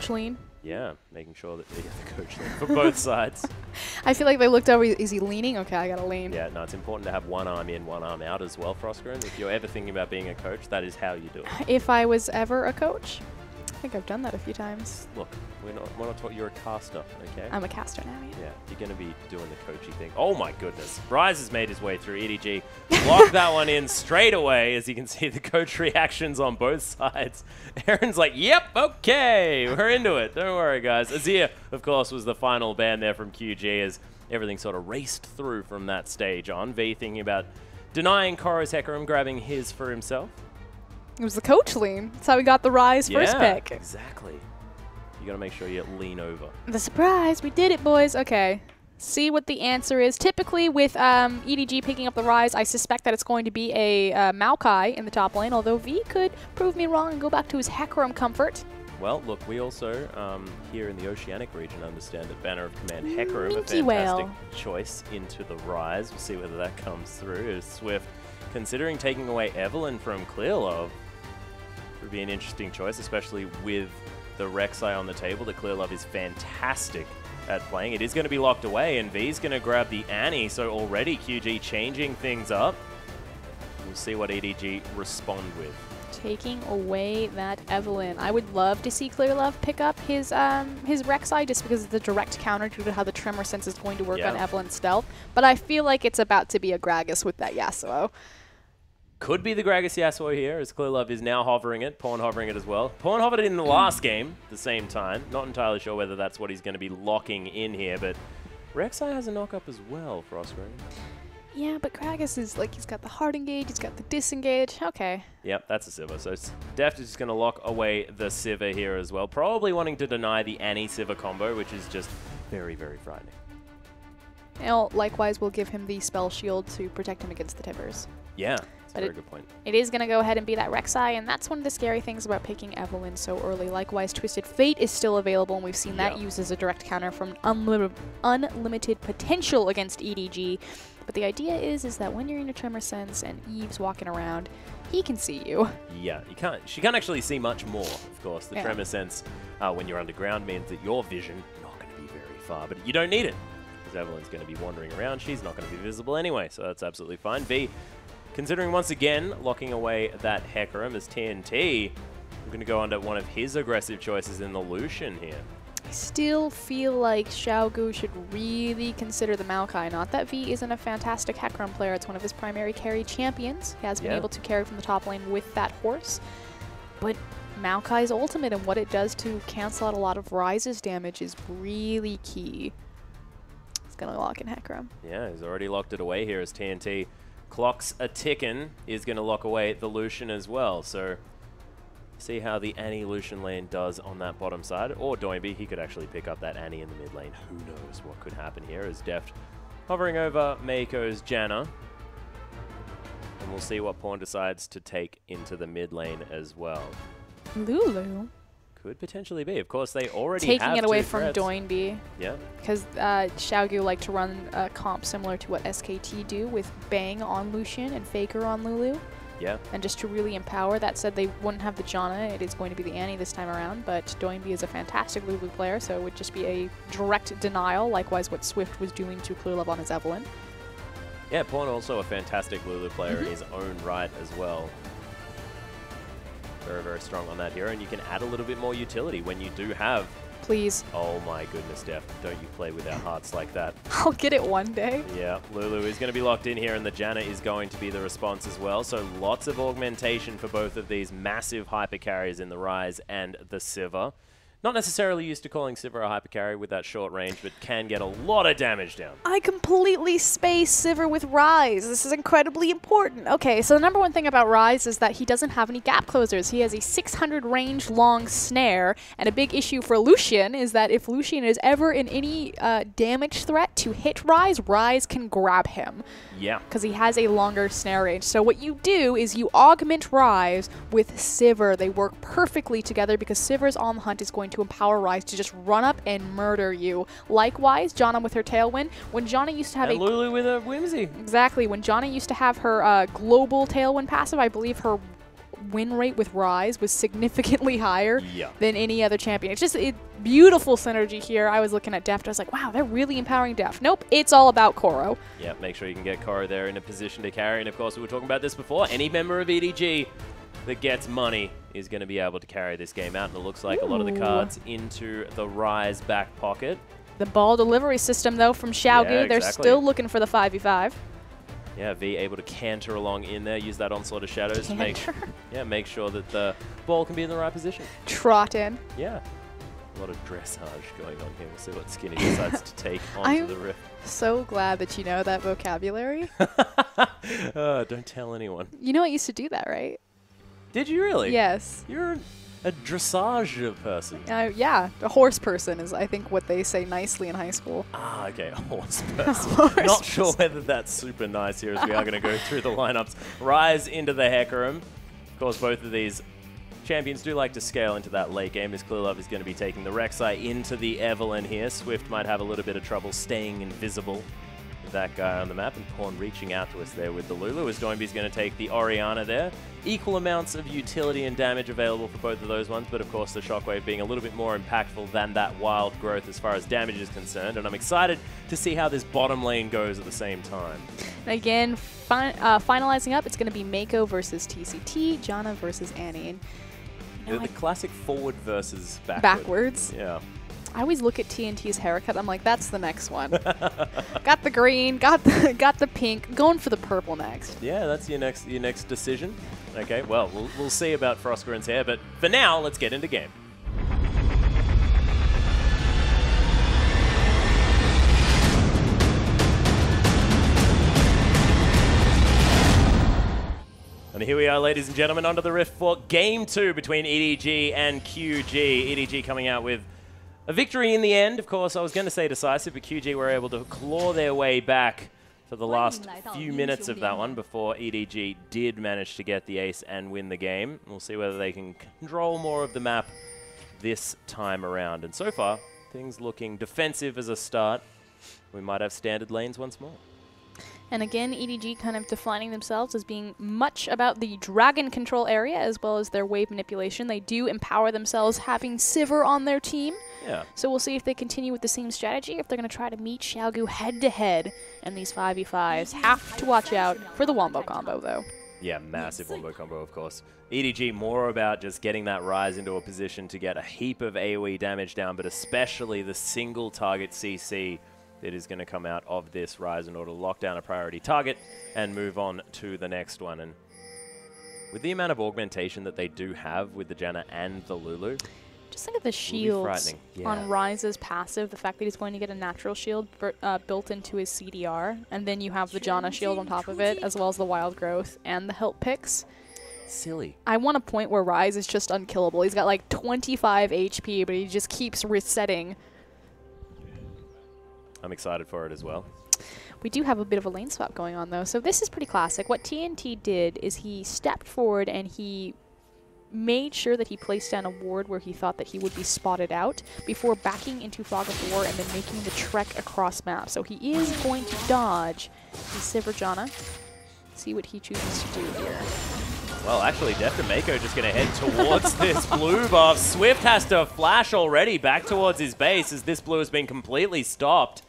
coach lean. Yeah, making sure that they get the coach lean for both sides. I feel like they looked over, is he leaning? Okay, I gotta lean. Yeah, no, it's important to have one arm in, one arm out as well, Frostgren. If you're ever thinking about being a coach, that is how you do it. If I was ever a coach, I think I've done that a few times. Look, we're not taught you're a caster, okay? I'm a caster now, yeah. Yeah, you're going to be doing the coachy thing. Oh my goodness. Rise has made his way through EDG. Locked that one in straight away, as you can see the coach reactions on both sides. Aaron's like, yep, okay, we're into it. Don't worry, guys. Azir, of course, was the final ban there from QG as everything sort of raced through from that stage on. V thinking about denying Koro's Hecarim, grabbing his for himself. It was the coach lean. That's how we got the Rise first pick. Exactly. You got to make sure you lean over. The surprise. We did it, boys. Okay. See what the answer is. Typically, with EDG picking up the Rise, I suspect that it's going to be a Maokai in the top lane, although V could prove me wrong and go back to his Hecarim comfort. Well, look, we also, here in the Oceanic region, understand that Banner of Command Hecarim, a Minty fantastic whale. choice into the Rise. We'll see whether that comes through. As Swift, considering taking away Evelyn from Clearlove, would be an interesting choice, especially with the Rek'Sai on the table. The Clearlove is fantastic at playing. It is going to be locked away, and V's going to grab the Annie, so already QG changing things up. We'll see what EDG respond with. Taking away that Evelyn. I would love to see Clearlove pick up his Rek'Sai just because of the direct counter due to how the Tremor Sense is going to work on Evelyn's stealth. But I feel like it's about to be a Gragas with that Yasuo. Could be the Gragas Yasuo here, as Clearlove is now hovering it, Pawn hovering it as well. Pawn hovered it in the last game at the same time. Not entirely sure whether that's what he's going to be locking in here, but Rek'Sai has a knock-up as well, Frostgren. Yeah, but Gragas is like, he's got the hard engage, he's got the disengage. Okay. Yep, that's a Sivir. So Deft is just going to lock away the Sivir here as well. Probably wanting to deny the Annie-Sivir combo, which is just very, very frightening. And likewise, we'll give him the spell shield to protect him against the Tivers. Yeah. Very good point. It is going to go ahead and be that Rek'Sai, and that's one of the scary things about picking Evelyn so early. Likewise, Twisted Fate is still available, and we've seen that used as a direct counter from unlimited potential against EDG. But the idea is that when you're in a Tremor Sense and Eve's walking around, he can see you. Yeah, she can't actually see much more, of course. The Tremor Sense, when you're underground, means that your vision not going to be very far, but you don't need it, because Evelyn's going to be wandering around. She's not going to be visible anyway, so that's absolutely fine. V, considering once again locking away that Hecarim as TNT, I'm going to go under one of his aggressive choices in the Lucian here. I still feel like Xiao should really consider the Maokai. Not that V isn't a fantastic Hecarim player, it's one of his primary carry champions. He has been able to carry from the top lane with that horse. But Maokai's ultimate and what it does to cancel out a lot of Rise's damage is really key. He's going to lock in Hecarim. Yeah, he's already locked it away here as TNT clocks a tickin', is going to lock away the Lucian as well. So see how the Annie Lucian lane does on that bottom side. Or Doinby, he could actually pick up that Annie in the mid lane. Who knows what could happen here as Deft hovering over Meiko's Janna. And we'll see what Pawn decides to take into the mid lane as well. Lulu? Could potentially be. Of course, they already taking have it away two from threats. Doinby. Yeah. Because Xiao like to run a comp similar to what SKT do with Bang on Lucian and Faker on Lulu. Yeah. And just to really empower. That said, they wouldn't have the Janna. It is going to be the Annie this time around, but Doinby is a fantastic Lulu player, so it would just be a direct denial, likewise what Swift was doing to Clearlove on his Evelyn. Yeah, Pawn also a fantastic Lulu player in his own right as well. Very, very strong on that hero, and you can add a little bit more utility when you do have... Please. Oh my goodness, Def. Don't you play with our hearts like that. I'll get it one day. Yeah, Lulu is going to be locked in here, and the Janna is going to be the response as well. So lots of augmentation for both of these massive hyper carries in the Rise and the Sivir. Not necessarily used to calling Sivir a hyper carry with that short range, but can get a lot of damage down. I completely space Sivir with Rise. This is incredibly important. Okay, so the number one thing about Rise is that he doesn't have any gap closers. He has a 600 range long snare, and a big issue for Lucian is that if Lucian is ever in any damage threat to hit Rise, Rise can grab him. Yeah. Because he has a longer snare range. So what you do is you augment Rise with Sivir. They work perfectly together because Sivir's on the hunt is going to empower Rise to just run up and murder you. Likewise, Janna with her Tailwind. When Janna used to have and Lulu with a Whimsy. Exactly. When Janna used to have her global Tailwind passive, I believe her win rate with Rise was significantly higher Yeah. than any other champion. It's just beautiful synergy here. I was looking at Deft. I was like, wow, they're really empowering Deft. Nope, it's all about Koro. Yeah, make sure you can get Koro there in a position to carry. And of course, we were talking about this before. Any member of EDG that gets money is going to be able to carry this game out. And it looks like a lot of the cards into the Rise back pocket. The ball delivery system, though, from Xiaogu. Yeah, They're exactly. still looking for the 5v5. Yeah, V able to canter along in there, use that onslaught of shadows to make sure that the ball can be in the right position. Trot in. Yeah. A lot of dressage going on here. We'll see what Skinny decides to take onto the Rift. So glad that you know that vocabulary. Don't tell anyone. You know I used to do that, right? Did you really? Yes. You're a dressage person. Yeah, a horse person is, I think, what they say nicely in high school. Ah, okay, a horse person. Not sure whether that's super nice here as we are going to go through the lineups. Rise into the Hecarim. Of course, both of these champions do like to scale into that late game, as Clearlove is going to be taking the Rek'Sai into the Evelynn here. Swift might have a little bit of trouble staying invisible with that guy on the map, and Pawn reaching out to us there with the Lulu, as Doinby's going to take the Orianna there. Equal amounts of utility and damage available for both of those ones, but of course the Shockwave being a little bit more impactful than that Wild Growth as far as damage is concerned, and I'm excited to see how this bottom lane goes at the same time. And again, finalizing up, it's going to be Mako versus TCT, Janna versus Annie. And The classic forward versus backward. Backwards. Yeah. I always look at TNT's haircut. I'm like, that's the next one. Got the green, got the pink, going for the purple next. Yeah, that's your next decision. Okay, well, we'll see about Frostgren's hair, but for now, let's get into game. And here we are, ladies and gentlemen, onto the Rift for Game 2 between EDG and QG. EDG coming out with a victory in the end. Of course, I was going to say decisive, but QG were able to claw their way back for the last few minutes of that one before EDG did manage to get the ace and win the game. We'll see whether they can control more of the map this time around. And so far, things looking defensive as a start. We might have standard lanes once more. And again, EDG kind of defining themselves as being much about the dragon control area as well as their wave manipulation. They do empower themselves having Sivir on their team. Yeah. So we'll see if they continue with the same strategy, if they're going to try to meet Xiaogu head-to-head in these 5v5s. Have to watch out for the Wombo combo, though. Yeah, massive Wombo combo, of course. EDG more about just getting that Rise into a position to get a heap of AoE damage down, but especially the single target CC that is going to come out of this Rise in order to lock down a priority target and move on to the next one. And with the amount of augmentation that they do have with the Janna and the Lulu, just think of the shields on Rise's passive, the fact that he's going to get a natural shield built into his CDR, and then you have the Janna shield on top of it, as well as the Wild Growth and the Help Picks. Silly. I want a point where Rise is just unkillable. He's got like 25 HP, but he just keeps resetting. I'm excited for it as well. We do have a bit of a lane swap going on, though, so this is pretty classic. What TNT did is he stepped forward and he made sure that he placed down a ward where he thought that he would be spotted out before backing into Fog of War and then making the trek across map. So he is going to dodge the Sivir Janna. See what he chooses to do here. Well, actually, Deft and Mako just going to head towards this blue buff. Swift has to flash already back towards his base as this blue has been completely stopped.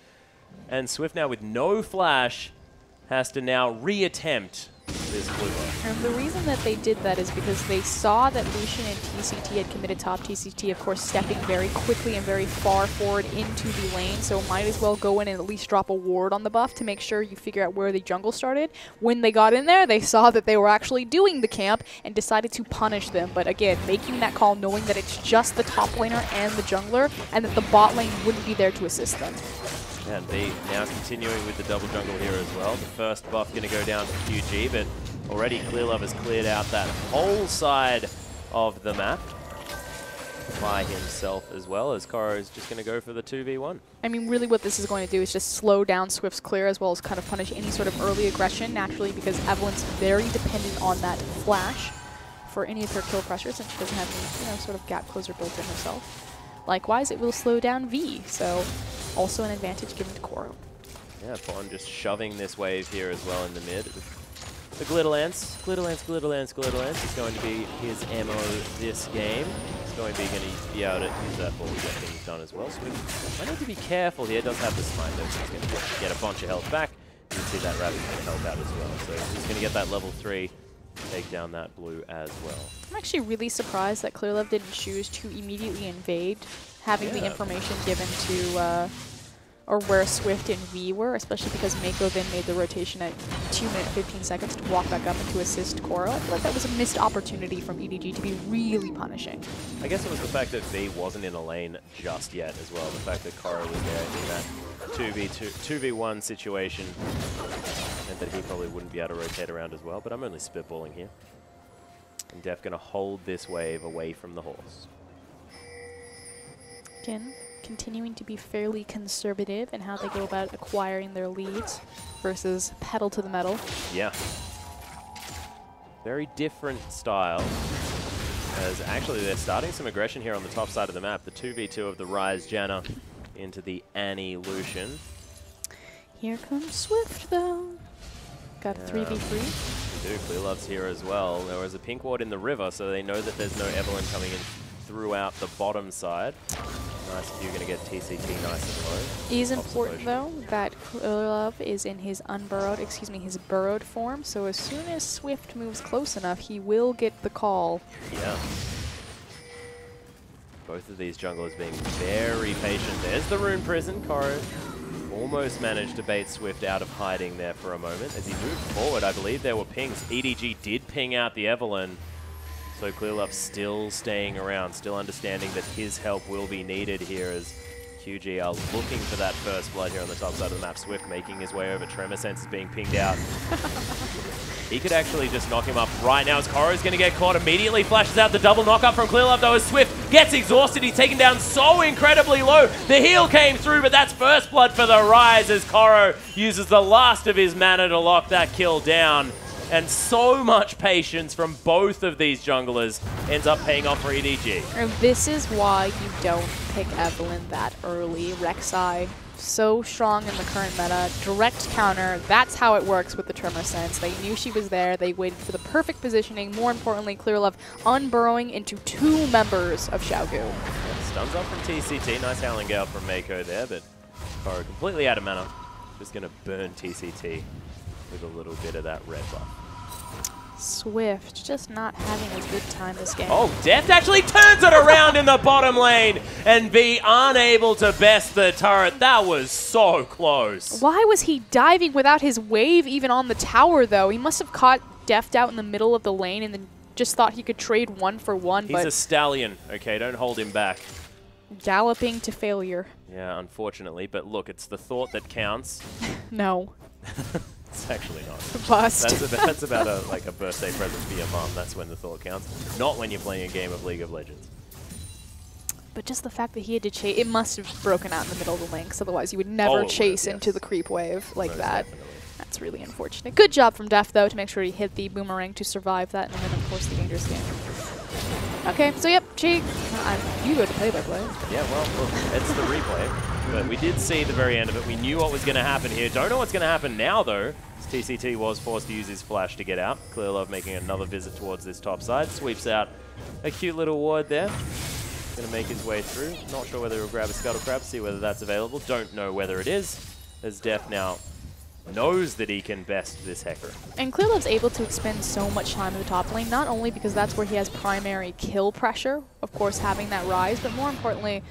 And Swift now with no flash has to now reattempt this blue buff. And the reason that they did that is because they saw that Lucian and TCT had committed top. TCT, of course, stepping very quickly and very far forward into the lane, so might as well go in and at least drop a ward on the buff to make sure you figure out where the jungle started. When they got in there, they saw that they were actually doing the camp and decided to punish them. But again, making that call knowing that it's just the top laner and the jungler and that the bot lane wouldn't be there to assist them. And B now continuing with the double jungle here as well. The first buff going to go down for QG, but already Clearlove has cleared out that whole side of the map by himself as well, as Koro is just going to go for the 2v1. I mean, really what this is going to do is just slow down Swift's clear as well as kind of punish any sort of early aggression, naturally, because Evelynn's very dependent on that flash for any of her kill pressure since she doesn't have any, you know, sort of gap closer built in herself. Likewise, it will slow down V, so also an advantage given to Koro. Yeah, Pawn just shoving this wave here as well in the mid. The Glitterlance is going to be his ammo this game. He's going to be able to use that ball to get things done as well. So I need to be careful here. Does have the smite though, so he's going to get a bunch of health back. You can see that rabbit's going to help out as well. So he's going to get that level 3, take down that blue as well. I'm actually really surprised that Clearlove didn't choose to immediately invade, having the information given to or where Swift and V were, especially because Mako then made the rotation at 2 minutes 15 seconds to walk back up and to assist Koro. I feel like that was a missed opportunity from EDG to be really punishing. I guess it was the fact that V wasn't in a lane just yet as well. The fact that Koro was there in that 2v1 situation meant that he probably wouldn't be able to rotate around as well, but I'm only spitballing here. And Def going to hold this wave away from the horse. Again, continuing to be fairly conservative in how they go about acquiring their leads versus pedal to the metal. Yeah. Very different style. As actually they're starting some aggression here on the top side of the map. The 2v2 of the Ryze Janna into the Annie Lucian. Here comes Swift though. Got a 3v3. We do. Clearlove's here as well. There was a pink ward in the river, so they know that there's no Evelyn coming in throughout the bottom side. Nice if you're going to get TCT nice and low. It is important though that Clearlove is in his his burrowed form, so as soon as Swift moves close enough, he will get the call. Yeah. Both of these junglers being very patient. There's the Rune Prison. Koro almost managed to bait Swift out of hiding there for a moment. As he moved forward, I believe there were pings. EDG did ping out the Evelyn. So Clearlove still staying around, still understanding that his help will be needed here as QG are looking for that first blood here on the top side of the map. Swift making his way over. Tremor Sense is being pinged out. He could actually just knock him up right now as Koro's going to get caught. Immediately flashes out the double knockup from Clearlove though as Swift gets exhausted. He's taken down so incredibly low. The heal came through, but that's first blood for the Ryze as Koro uses the last of his mana to lock that kill down. And so much patience from both of these junglers ends up paying off for EDG. And this is why you don't pick Evelyn that early. Rek'Sai, so strong in the current meta. Direct counter, that's how it works with the Tremor Sense. They knew she was there, they waited for the perfect positioning. More importantly, Clearlove unburrowing into 2 members of Xiao Gu. Yeah, stuns up from TCT, nice Howling Gale from Mako there, but Koro completely out of mana. Just going to burn TCT with a little bit of that red buff. Swift just not having a good time this game. Oh, Deft actually turns it around in the bottom lane and be unable to best the turret. That was so close. Why was he diving without his wave even on the tower though? He must have caught Deft out in the middle of the lane and then just thought he could trade 1 for 1. He's a stallion, okay? Don't hold him back. Galloping to failure. Yeah, unfortunately, but look, it's the thought that counts. No. It's actually not. Bust. That's about a birthday present for your mom. That's when the thought counts. Not when you're playing a game of League of Legends. But just the fact that he had to chase, it must have broken out in the middle of the lane, because otherwise you would never chase into the creep wave like that. Definitely. That's really unfortunate. Good job from Def, though, to make sure he hit the boomerang to survive that, and then, of course, the dangerous game. Okay, so yep, Cheek, you go to play-by-play. Yeah, well, look, it's the replay. But we did see the very end of it. We knew what was going to happen here. Don't know what's going to happen now, though. TCT was forced to use his flash to get out. Clearlove making another visit towards this top side. Sweeps out a cute little ward there. Going to make his way through. Not sure whether he'll grab a Scuttle Crab, see whether that's available. Don't know whether it is, as Def now knows that he can best this Hecarim. And Clearlove's able to expend so much time in the top lane, not only because that's where he has primary kill pressure, of course having that Ryze, but more importantly,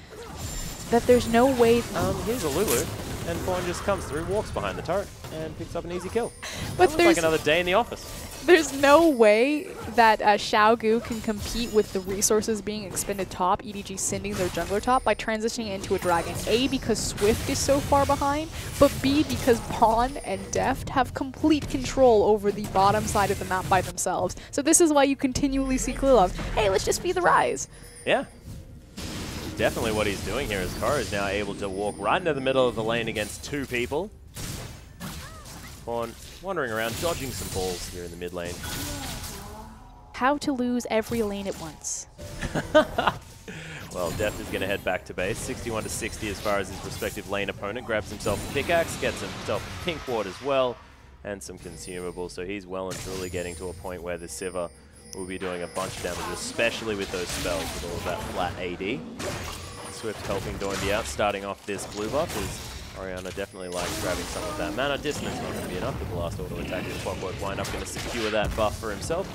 that there's no way... Here's a Lulu, and Fawn just comes through, walks behind the turret, and picks up an easy kill. But there's like another day in the office. There's no way that Xiao Gu can compete with the resources being expended top, EDG sending their jungler top, by transitioning into a dragon. A, because Swift is so far behind, but B, because Pawn and Deft have complete control over the bottom side of the map by themselves. So this is why you continually see Clearlove, hey, let's just be the Ryze. Yeah. Definitely what he's doing here is Koro is now able to walk right into the middle of the lane against 2 people. Pawn wandering around, dodging some balls here in the mid lane. How to lose every lane at once. Well, Deft is going to head back to base. 61 to 60 as far as his respective lane opponent. Grabs himself a pickaxe, gets himself a pink ward as well. and some consumables. So he's well and truly getting to a point where the Sivir will be doing a bunch of damage, especially with those spells, with all of that flat AD. Swift helping Doinby out, starting off this blue buff, as Orianna definitely likes grabbing some of that mana. Dissonance not going to be enough, but the last auto attack with Clockwork Wind-Up going to secure that buff for himself.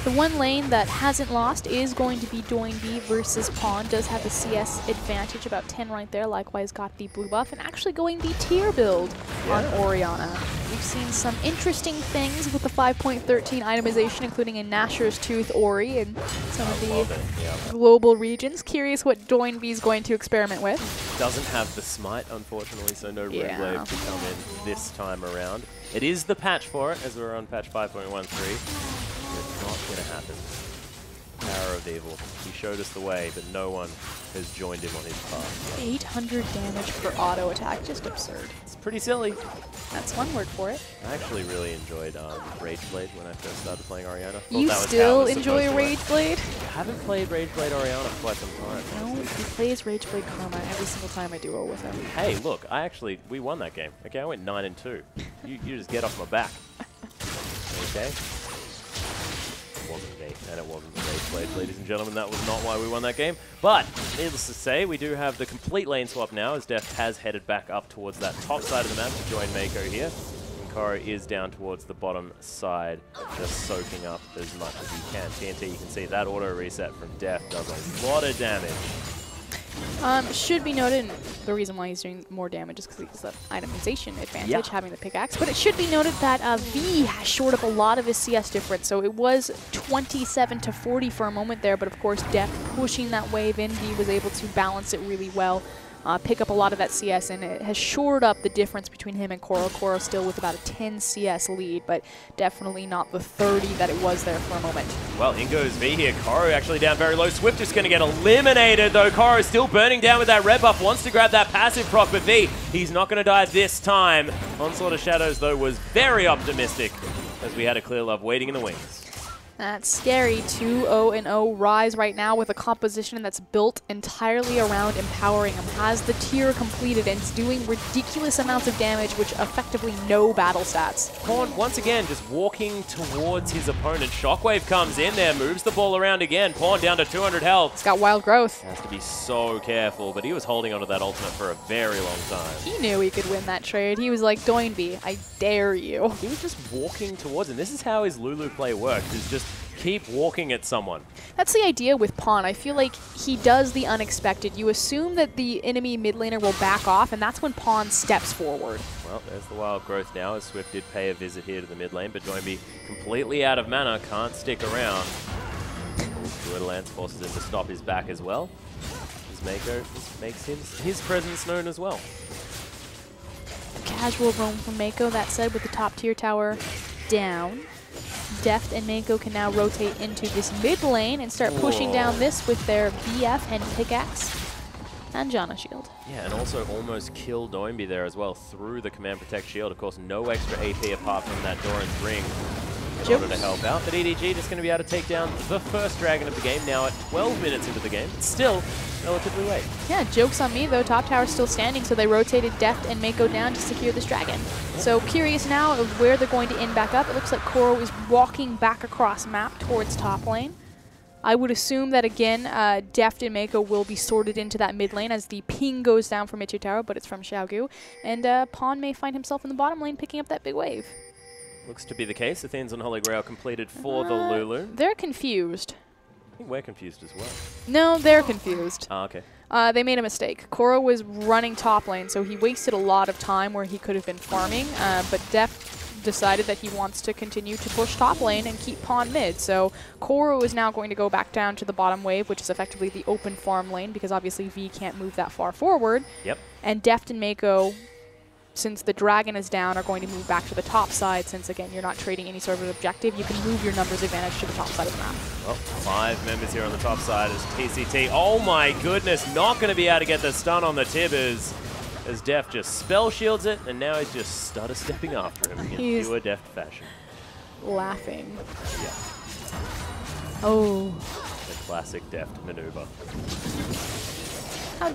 The one lane that hasn't lost is going to be Doinby versus Pawn. Does have the CS advantage, about 10 right there. Likewise got the blue buff, and actually going the tier build on Orianna. We've seen some interesting things with the 5.13 itemization, including a Nashor's Tooth Ori and some of the global regions. Curious what Doinby's going to experiment with. Doesn't have the smite, unfortunately, so no Ringblade to come in this time around. It is the patch for it, as we're on patch 5.13. It's not going to happen. Power of Evil. He showed us the way, but no one has joined him on his path. 800 damage per auto attack, just absurd. It's pretty silly. That's one word for it. I actually really enjoyed Rageblade when I first started playing Orianna. You still enjoy Rageblade? I haven't played Rageblade Orianna for quite some time. No, he plays Rageblade Karma every single time I duo with him. Hey, look, we won that game. Okay, I went 9-2. You just get off my back. Okay? Wasn't me, and it wasn't the Rageblade, ladies and gentlemen. That was not why we won that game. But, needless to say, we do have the complete lane swap now, as Deft has headed back up towards that top side of the map to join Mako here. And Koro is down towards the bottom side, just soaking up as much as he can. TNT, you can see that auto reset from Deft does a lot of damage. Should be noted, and the reason why he's doing more damage is because he has the itemization advantage, having the pickaxe. But it should be noted that V has shored up a lot of his CS difference. So it was 27-40 for a moment there, but of course, Deft pushing that wave in, V was able to balance it really well. Pick up a lot of that CS, and it has shored up the difference between him and Koro. Koro still with about a 10 CS lead, but definitely not the 30 that it was there for a moment. Well, in goes V here. Koro actually down very low. Swift is going to get eliminated, though. Koro still burning down with that red buff. Wants to grab that passive proc, but V, he's not going to die this time. Onslaught of Shadows, though, was very optimistic, as we had a Clear Love waiting in the wings. That's scary. 2-0-0 Rise right now with a composition that's built entirely around empowering him. Has the tier completed and is doing ridiculous amounts of damage, which effectively no battle stats. Pawn, once again, just walking towards his opponent. Shockwave comes in there, moves the ball around again. Pawn down to 200 health. He's got wild growth. Has to be so careful, but he was holding onto that ultimate for a very long time. He knew he could win that trade. He was like, Doinby, I dare you. He was just walking towards him. This is how his Lulu play works, is just keep walking at someone. That's the idea with Pawn. I feel like he does the unexpected. You assume that the enemy mid laner will back off, and that's when Pawn steps forward. Well, there's the wild growth now, as Swift did pay a visit here to the mid lane, but Doinby completely out of mana, can't stick around. Druid Lance forces him to stop his back as well, as Mako makes his presence known as well. Casual roam from Mako, that said, with the top tier tower down. Deft and Mako can now rotate into this mid lane and start pushing down this with their BF and pickaxe and Janna shield. Yeah, and also almost kill Doinby there as well through the Command Protect shield. Of course, no extra AP apart from that Doran's ring in order to help out. But EDG just going to be able to take down the first dragon of the game now at 12 minutes into the game. It's still relatively late. Yeah, joke's on me though. Top tower's still standing, so they rotated Deft and Mako down to secure this dragon. So curious now of where they're going to end back up. It looks like Koro is walking back across map towards top lane. I would assume that again, Deft and Mako will be sorted into that mid lane as the ping goes down from mid-tier tower, but it's from Xiao. And Pawn may find himself in the bottom lane picking up that big wave. Looks to be the case. Athene's on Holy Grail completed for the Lulu. They're confused. I think we're confused as well. No, they're confused. Ah, okay. They made a mistake. Koro was running top lane, so he wasted a lot of time where he could have been farming, but Deft decided that he wants to continue to push top lane and keep Pawn mid. So Koro is now going to go back down to the bottom wave, which is effectively the open farm lane, because obviously V can't move that far forward. Yep. And Deft and Mako, since the dragon is down, are going to move back to the top side, since again you're not trading any sort of objective. You can move your numbers advantage to the top side of the map. Well, 5 members here on the top side as TCT. Oh my goodness, not going to be able to get the stun on the Tibbers as Deft just spell shields it, and now he's just stutter stepping after him in pure Deft fashion. Laughing. Yeah. Oh. The classic Deft maneuver. How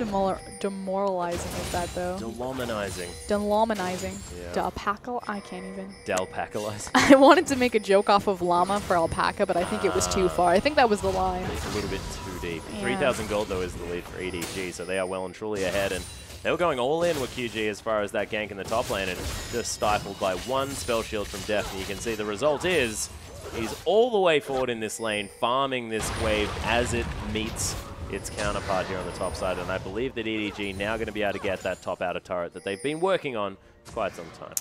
demoralizing is that, though? Delomanizing. Delomanizing. Yeah. Alpaca? I can't even. Delpacalizing. I wanted to make a joke off of llama for alpaca, but I think it was too far. I think that was the line. It's a little bit too deep. Yeah. 3,000 gold, though, is the lead for EDG, so they are well and truly ahead. And they were going all in with QG as far as that gank in the top lane, and just stifled by one spell shield from Def. And you can see the result is he's all the way forward in this lane, farming this wave as it meets its counterpart here on the top side. And I believe that EDG now going to be able to get that top outer turret that they've been working on for quite some time.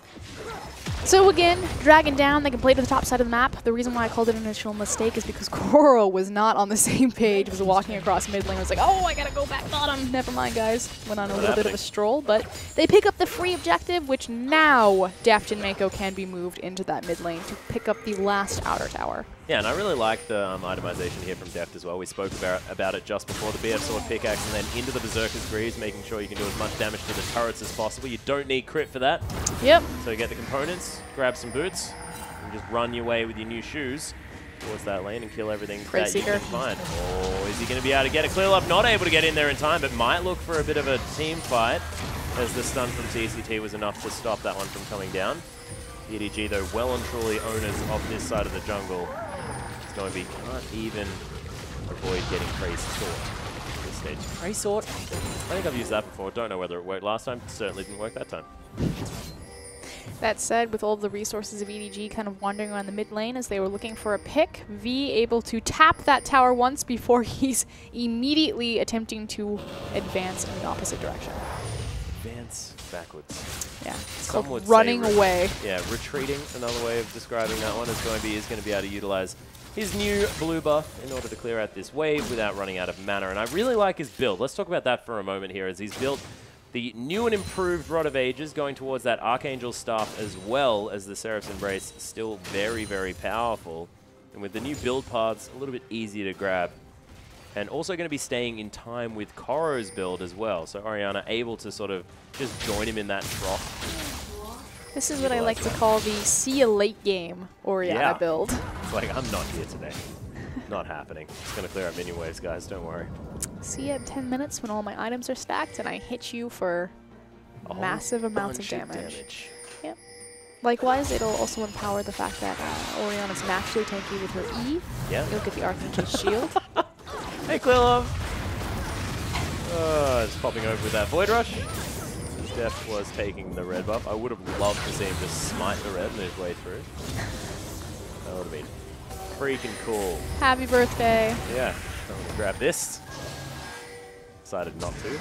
So again, dragging down, they can play to the top side of the map. The reason why I called it an initial mistake is because Koro was not on the same page, was walking across mid lane. I was like, oh, I gotta go back bottom. Never mind, guys. Went on a little bit of a stroll, but they pick up the free objective, which now Deft and Mako can be moved into that mid lane to pick up the last outer tower. Yeah, and I really like the itemization here from Deft as well. We spoke about it just before the BF Sword pickaxe, and then into the Berserker's Greaves, making sure you can do as much damage to the turrets as possible. You don't need crit for that. Yep. So you get the components, grab some boots, and just run your way with your new shoes towards that lane and kill everything that you can find. Oh, is he going to be able to get a clear up? Not able to get in there in time, but might look for a bit of a team fight, as the stun from TCT was enough to stop that one from coming down. EDG, though, well and truly owners of this side of the jungle. It's going to be, can't even avoid getting Crazy Sword at this stage. Crazy Sword? I think I've used that before. Don't know whether it worked last time. Certainly didn't work that time. That said, with all the resources of EDG kind of wandering around the mid lane as they were looking for a pick, V able to tap that tower once before he's immediately attempting to advance in the opposite direction. Advance backwards. Yeah, it's called running away. Yeah, retreating, another way of describing that one, is going to be able to utilize his new blue buff in order to clear out this wave without running out of mana. And I really like his build. Let's talk about that for a moment here, as he's built the new and improved Rod of Ages, going towards that Archangel Staff as well as the Seraph's Embrace, still very, very powerful. And with the new build paths, a little bit easier to grab. And also going to be staying in time with Koro's build as well. So Orianna able to sort of just join him in that trough. This is what I like to call the see you late game Orianna build. It's like, I'm not here today. Not happening. It's going to clear up minion waves, guys. Don't worry. See you in 10 minutes when all my items are stacked and I hit you for massive amounts of damage. Yep. Likewise, it'll also empower the fact that Orianna's naturally tanky with her E. Yeah. You'll get the Archangel's shield. Hey, Quillo. Just popping over with that Void Rush. Def was taking the red buff. I would have loved to see him just smite the red and his way through. That would have been freaking cool. Happy birthday. Yeah. I'm going to grab this. Decided not to.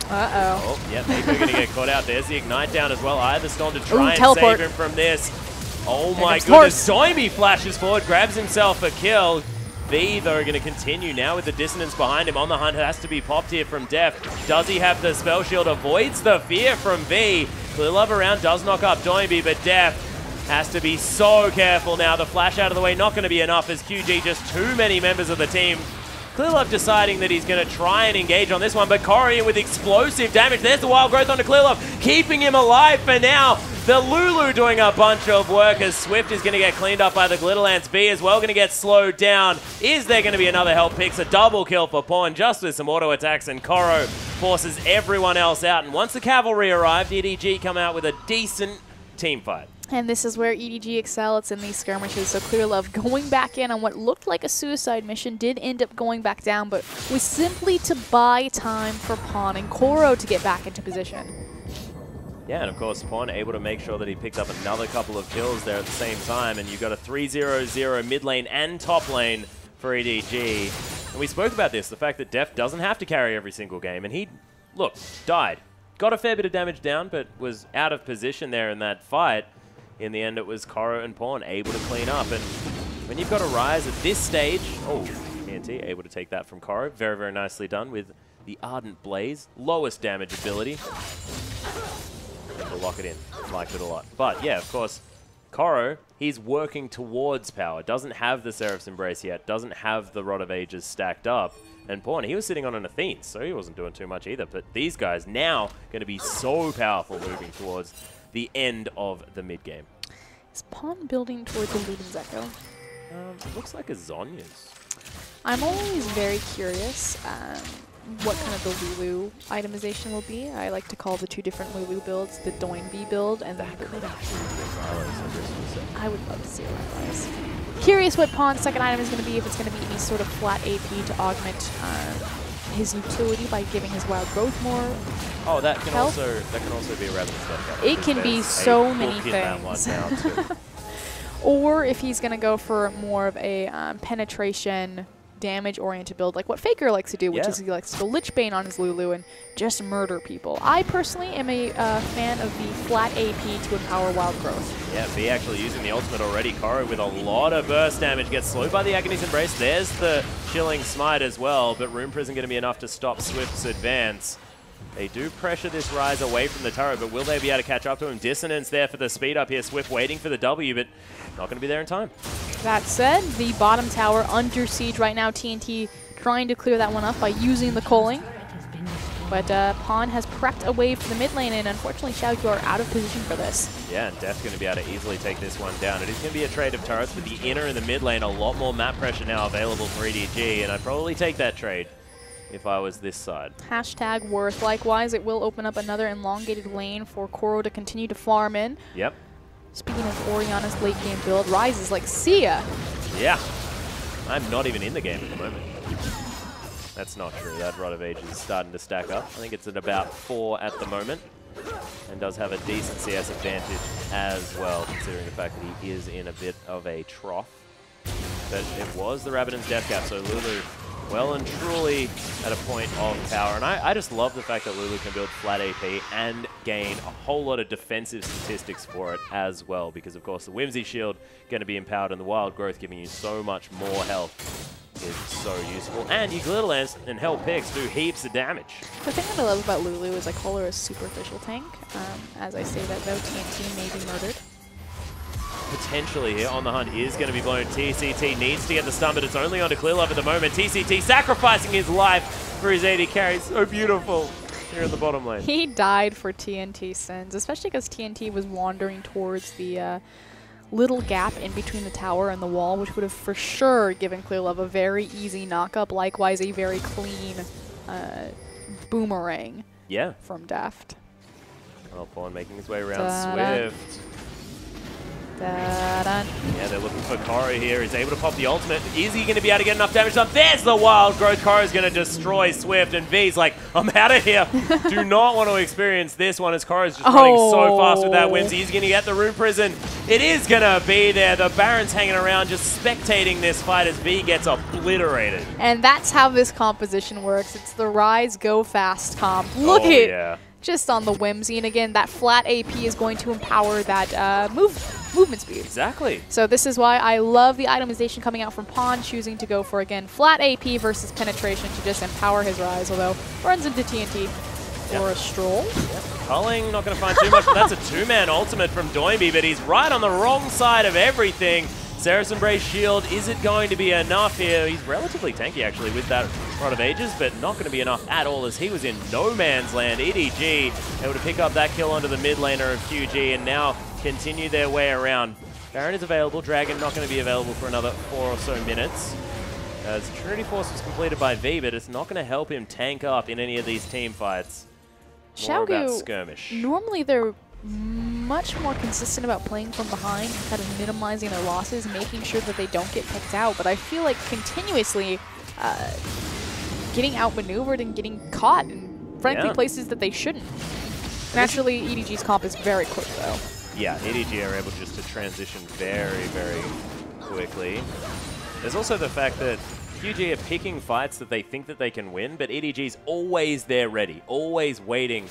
Uh-oh. Oh, yeah, Mako going to get caught out. There's the Ignite down as well. Eye of the Storm to try and teleport. save him from this. Oh my goodness. Doimby flashes forward, grabs himself a kill. V, though, going to continue now with the dissonance behind him. On the hunt has to be popped here from Def. Does he have the spell shield? Avoids the fear from V. Clear Love around does knock up Doimby, but Def has to be so careful now. The flash out of the way, not going to be enough as QG, just too many members of the team. Clear Love deciding that he's going to try and engage on this one, but Corey with explosive damage. There's the Wild Growth onto Clear Love, keeping him alive for now. The Lulu doing a bunch of work as Swift is going to get cleaned up by the Glitterlance. V as well going to get slowed down. Is there going to be another help picks? A double kill for Pawn just with some auto attacks, and Koro forces everyone else out. And once the cavalry arrived, EDG come out with a decent team fight. And this is where EDG excel. It's in these skirmishes. So Clear Love going back in on what looked like a suicide mission did end up going back down, but was simply to buy time for Pawn and Koro to get back into position. Yeah, and of course, Pawn able to make sure that he picked up another couple of kills there at the same time, and you've got a 3-0-0 mid lane and top lane for EDG. And we spoke about this, the fact that Def doesn't have to carry every single game, and he, look, died. Got a fair bit of damage down, but was out of position there in that fight. In the end, it was Koro and Pawn able to clean up, and when you've got a Rise at this stage, oh, TNT able to take that from Koro. Very, very nicely done with the Ardent Blaze. Lowest damage ability. To lock it in. Liked it a lot. But yeah, of course, Koro, he's working towards power. Doesn't have the Seraph's Embrace yet. Doesn't have the Rod of Ages stacked up. And Pawn, he was sitting on an Athene, so he wasn't doing too much either. But these guys now going to be so powerful moving towards the end of the mid-game. Is Pawn building towards a Luden's Echo? It looks like a Zhonya's. I'm always very curious what kind of the Lulu itemization will be. I like to call the two different Lulu builds the Doinby build and That could actually be a I would love to see a Rise. Curious what Pawn's second item is going to be, if it's going to be any sort of flat AP to augment his utility by giving his wild growth more. Oh, that can health. also be a Ravenous Death Cap. It can be so many things. Or if he's going to go for more of a penetration damage-oriented build, like what Faker likes to do, which is he likes to go Lich Bane on his Lulu and just murder people. I personally am a fan of the flat AP to empower wild growth. Yeah, V actually using the ultimate already. Koro with a lot of burst damage gets slowed by the Agony's Embrace. There's the Chilling Smite as well, but Rune Prison going to be enough to stop Swift's advance. They do pressure this Rise away from the turret, but will they be able to catch up to him? Dissonance there for the speed up here. Swift waiting for the W, but not going to be there in time. That said, the bottom tower under siege right now. TNT trying to clear that one up by using the culling. But Pawn has prepped away for the mid lane, and unfortunately Qiao are out of position for this. Yeah, and Death's going to be able to easily take this one down. It is going to be a trade of turrets, but the inner and the mid lane, a lot more map pressure now available for EDG, and I'd probably take that trade if I was this side. Hashtag worth. Likewise, it will open up another elongated lane for Koro to continue to farm in. Yep. Speaking of Orianna's late game build, Rise is like, see ya. Yeah. I'm not even in the game at the moment. That's not true. That Rod of Age is starting to stack up. I think it's at about 4 at the moment. And does have a decent CS advantage as well, considering the fact that he is in a bit of a trough. But it was the Rabadon's Death Cap, so Lulu well and truly at a point of power. And I just love the fact that Lulu can build flat AP and gain a whole lot of defensive statistics for it as well, because of course the Whimsy Shield going to be empowered and the Wild Growth giving you so much more health is so useful. And your Glitter Lance and Hell Picks do heaps of damage. The thing that I love about Lulu is I call her a superficial tank. As I say that though, TNT may be murdered. Potentially here on the hunt is going to be blown. TCT needs to get the stun, but it's only on to Clear Love at the moment. TCT sacrificing his life for his AD carry. So beautiful here in the bottom lane. He died for TNT sins, especially because TNT was wandering towards the little gap in between the tower and the wall, which would have for sure given Clear Love a very easy knock-up. Likewise, a very clean boomerang from Deft. Well, Pawn making his way around Swift. Yeah, they're looking for Koro here. He's able to pop the ultimate. Is he going to be able to get enough damage done? There's the Wild Growth. Koro's going to destroy Swift, and V's like, I'm out of here. Do not want to experience this one as Koro's just running so fast with that Whimsy. He's going to get the Rune Prison. It is going to be there. The Baron's hanging around just spectating this fight as V gets obliterated. And that's how this composition works. It's the Rise Go Fast comp. Look at it. Just on the Whimsy. And again, that flat AP is going to empower that movement speed. Exactly. So this is why I love the itemization coming out from Pawn, choosing to go for, again, flat AP versus penetration to just empower his Rise, although runs into TNT for a stroll. Culling not going to find too much, but that's a two-man ultimate from Doinby, but he's right on the wrong side of everything. Seraph's Embrace shield, is it going to be enough here? He's relatively tanky, actually, with that Rod of Ages, but not going to be enough at all as he was in no man's land. EDG able to pick up that kill onto the mid laner of QG and now continue their way around. Baron is available. Dragon not going to be available for another 4 or so minutes. As Trinity Force was completed by V, but it's not going to help him tank up in any of these team fights. More about skirmish. Normally they're much more consistent about playing from behind and kind of minimizing their losses, making sure that they don't get picked out. But I feel like continuously getting outmaneuvered and getting caught in frankly places that they shouldn't. Naturally, EDG's comp is very quick though. Yeah, EDG are able just to transition very, very quickly. There's also the fact that QG are picking fights that they think that they can win, but EDG's always there ready, always waiting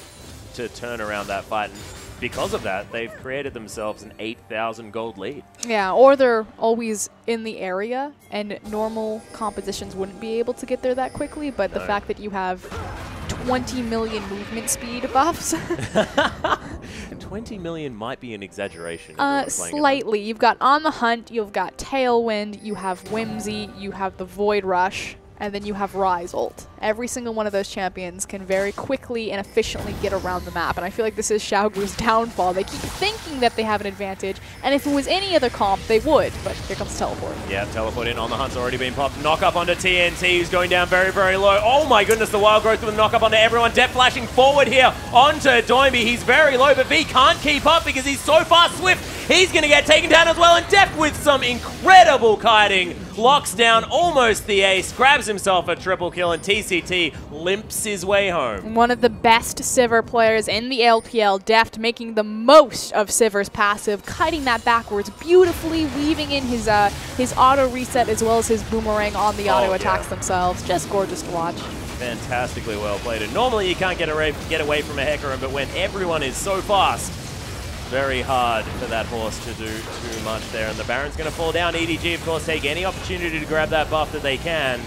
to turn around that fight. And because of that, they've created themselves an 8,000 gold lead. Yeah, or they're always in the area, and normal compositions wouldn't be able to get there that quickly, but the fact that you have 20 million movement speed buffs. 20 million might be an exaggeration. Slightly. You've got On the Hunt, you've got Tailwind, you have Whimsy, you have the Void Rush. and then you have Rise ult. Every single one of those champions can very quickly and efficiently get around the map, and I feel like this is Xiaogu's downfall. They keep thinking that they have an advantage, and if it was any other comp, they would, but here comes Teleport. Yeah, Teleport in on the hunt's already been popped. Knock up onto TNT, who's going down very, very low. Oh my goodness, the Wild Growth with a knock up onto everyone. Deft flashing forward here onto Doimby. He's very low, but V can't keep up because he's so far swift. He's going to get taken down as well, and Deft with some incredible kiting locks down almost the ace, grabs himself a triple kill, and TCT limps his way home. One of the best Sivir players in the LPL, Deft making the most of Sivir's passive, kiting that backwards beautifully, weaving in his auto reset as well as his boomerang on the auto attacks themselves. Just gorgeous to watch. Fantastically well played. And normally you can't get away from a Hecarim, but when everyone is so fast, very hard for that horse to do too much there. And the Baron's going to fall down. EDG, of course, take any opportunity to grab that buff that they can.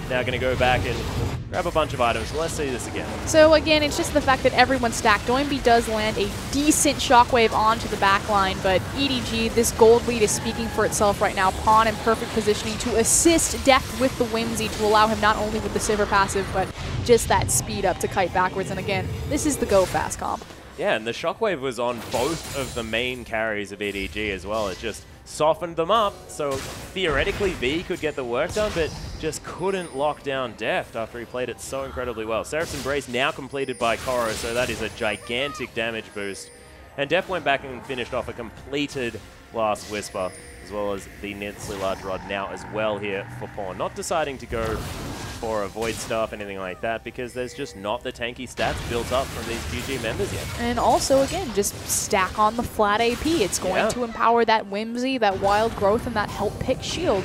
Now going to go back and grab a bunch of items. So let's see this again. So again, it's just the fact that everyone's stacked. Doimby does land a decent shockwave onto the back line, but EDG, this gold lead is speaking for itself right now. Pawn in perfect positioning to assist Deft with the Whimsy to allow him not only with the Sivir passive, but just that speed up to kite backwards. And again, this is the go fast comp. Yeah, and the Shockwave was on both of the main carries of EDG as well. It just softened them up, so theoretically V could get the work done, but just couldn't lock down Deft after he played it so incredibly well. Seraph's Embrace now completed by Koro, so that is a gigantic damage boost. And Deft went back and finished off a completed Last Whisper, as well as the Nitzly Large Rod now as well here for Pawn. Not deciding to go for a Void Staff, anything like that, because there's just not the tanky stats built up from these GG members yet. And also, again, just stack on the flat AP. It's going to empower that Whimsy, that Wild Growth, and that Help Pick shield.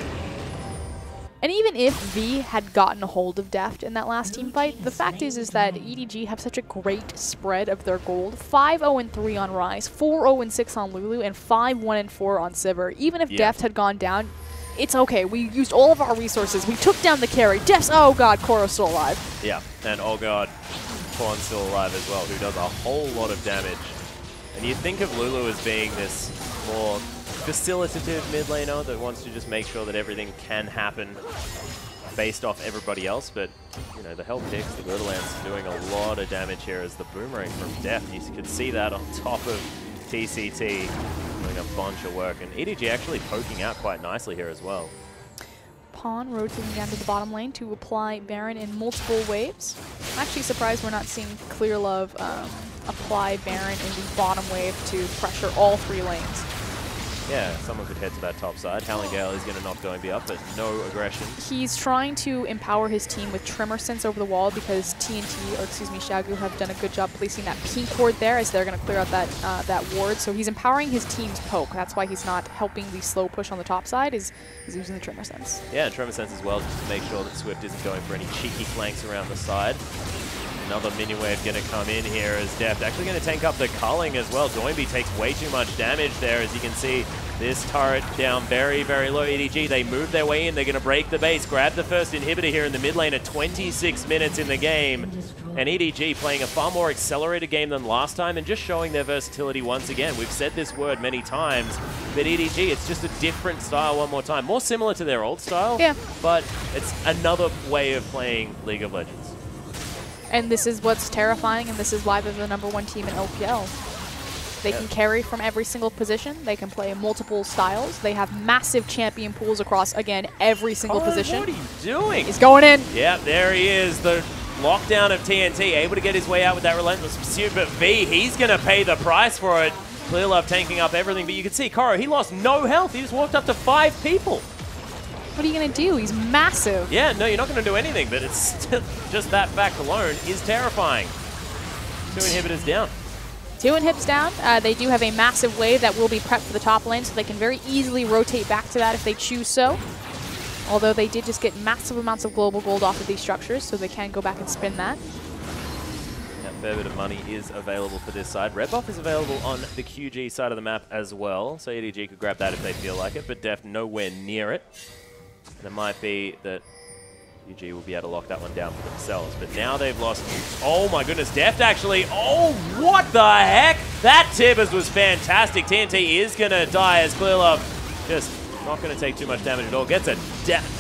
And even if V had gotten a hold of Deft in that last team fight, the fact is that EDG have such a great spread of their gold. 5-0-3 on Rise, 4-0-6 on Lulu, and 5-1-4 on Sivir. Even if Deft had gone down, it's okay. We used all of our resources. We took down the carry. Deft's, oh god, Koro's still alive. Yeah, and oh god, Pawn's still alive as well, who does a whole lot of damage. And you think of Lulu as being this more facilitative mid laner that wants to just make sure that everything can happen based off everybody else, but you know, the Help Picks, the Gorillance doing a lot of damage here as the Boomerang from Deft. You could see that on top of TCT doing a bunch of work, and EDG actually poking out quite nicely here as well. Pawn rotating down to the bottom lane to apply Baron in multiple waves. I'm actually surprised we're not seeing Clear Love apply Baron in the bottom wave to pressure all three lanes. Yeah, someone could head to that top side. Howling is going to knock Doimby up, but no aggression. He's trying to empower his team with Tremor Sense over the wall because TNT, or excuse me, Xiaogu have done a good job placing that pink ward there as they're going to clear out that ward. So he's empowering his team's poke. That's why he's not helping the slow push on the top side, is using the Tremor Sense. Yeah, and Tremor Sense as well, just to make sure that Swift isn't going for any cheeky flanks around the side. Another minion wave going to come in here as Deft actually going to tank up the culling as well. Doimby takes way too much damage there, as you can see. This turret down very, very low. EDG, they move their way in. They're going to break the base, grab the first inhibitor here in the mid lane at 26 minutes in the game. And EDG playing a far more accelerated game than last time and just showing their versatility once again. We've said this word many times, but EDG, it's just a different style one more time. More similar to their old style, but it's another way of playing League of Legends. And this is what's terrifying, and this is why they're the #1 team in LPL. They can carry from every single position. They can play multiple styles. They have massive champion pools across, again, every single position. What are you doing? He's going in. Yeah, there he is. The lockdown of TNT, able to get his way out with that relentless pursuit. But V, he's going to pay the price for it. Clear Love tanking up everything. But you can see Koro, he lost no health. He just walked up to 5 people. What are you going to do? He's massive. Yeah, no, you're not going to do anything, but it's still, just that fact alone is terrifying. 2 inhibitors down. 2 inhibs down. They do have a massive wave that will be prepped for the top lane, so they can very easily rotate back to that if they choose so. Although they did just get massive amounts of global gold off of these structures, so they can go back and spin that. A fair bit of money is available for this side. Red buff is available on the QG side of the map as well, so EDG could grab that if they feel like it, but Deft nowhere near it. And it might be that UG will be able to lock that one down for themselves. But now they've lost... Oh my goodness, Deft actually... Oh, what the heck? That Tibbers was fantastic. TNT is going to die as Clear Love just not going to take too much damage at all. Gets a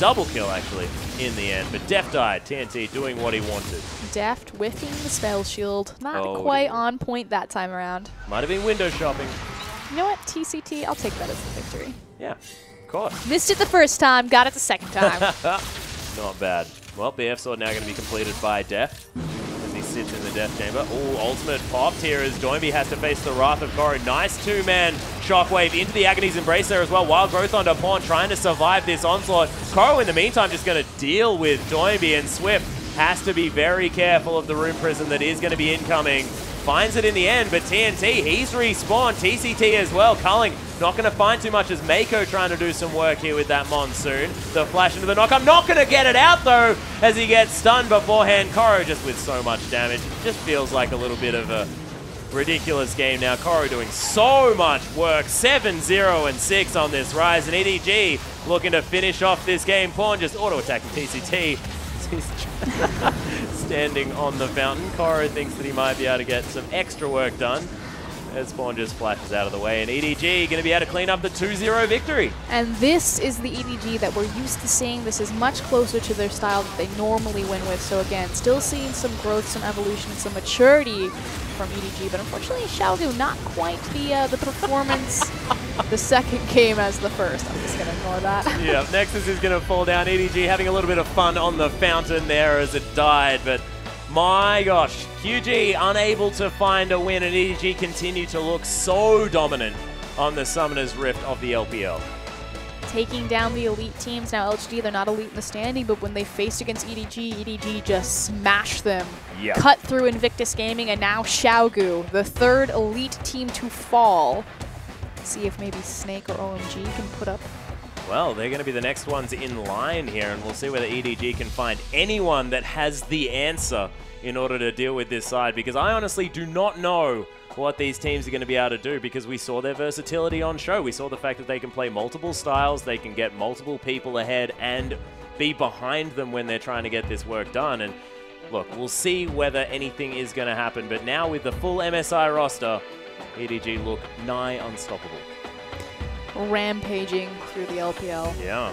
double kill, actually. in the end. But Deft died. TNT doing what he wanted. Deft whiffing the spell shield. Not quite on point that time around. Might have been window shopping. You know what? TCT, I'll take that as the victory. Yeah, of course. Missed it the first time, got it the second time. Not bad. Well, BF sword now going to be completed by Deft as he sits in the death chamber. Oh, ultimate popped here as Doinby has to face the Wrath of Koro. Nice two-man shockwave into the Agony's Embrace there as well. Wild Growth onto Pawn trying to survive this onslaught. Koro in the meantime just going to deal with Doinby, and Swift has to be very careful of the Rune Prison that is going to be incoming. Finds it in the end, but TNT, he's respawned. TCT as well. Culling not going to find too much as Mako trying to do some work here with that Monsoon. The flash into the knock. I'm not going to get it out, though, as he gets stunned beforehand. Koro just with so much damage. Just feels like a little bit of a ridiculous game now. Koro doing so much work. 7-0-6 on this rise. And EDG looking to finish off this game. Pawn just auto-attacking TCT. Standing on the fountain. Koro thinks that he might be able to get some extra work done as Pawn just flashes out of the way, and EDG going to be able to clean up the 2-0 victory. And this is the EDG that we're used to seeing. This is much closer to their style that they normally win with. So again, still seeing some growth, some evolution, and some maturity from EDG, but unfortunately Xiaogu not quite the performance the second game as the first. I'm just going to ignore that. Yeah, Nexus is going to fall down. EDG having a little bit of fun on the fountain there as it died, but my gosh, QG unable to find a win, and EDG continue to look so dominant on the Summoner's Rift of the LPL. Taking down the elite teams. Now LGD, they're not elite in the standing, but when they faced against EDG, EDG just smashed them. Yep. Cut through Invictus Gaming, and now Xiaogu, the third elite team to fall. See if maybe Snake or OMG can put up. Well, they're going to be the next ones in line here, and we'll see whether EDG can find anyone that has the answer in order to deal with this side, because I honestly do not know what these teams are going to be able to do, because we saw their versatility on show. We saw the fact that they can play multiple styles, they can get multiple people ahead and be behind them when they're trying to get this work done. And look, we'll see whether anything is going to happen, but now with the full MSI roster, EDG look nigh unstoppable. Rampaging through the LPL. Yeah.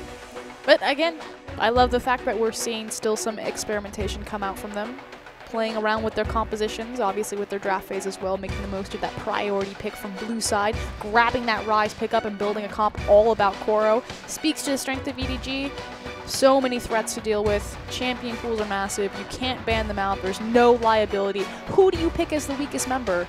But again, I love the fact that we're seeing still some experimentation come out from them. Playing around with their compositions, obviously with their draft phase as well, making the most of that priority pick from blue side, grabbing that Rise pickup and building a comp all about Koro. Speaks to the strength of EDG. So many threats to deal with. Champion pools are massive. You can't ban them out. There's no liability. Who do you pick as the weakest member?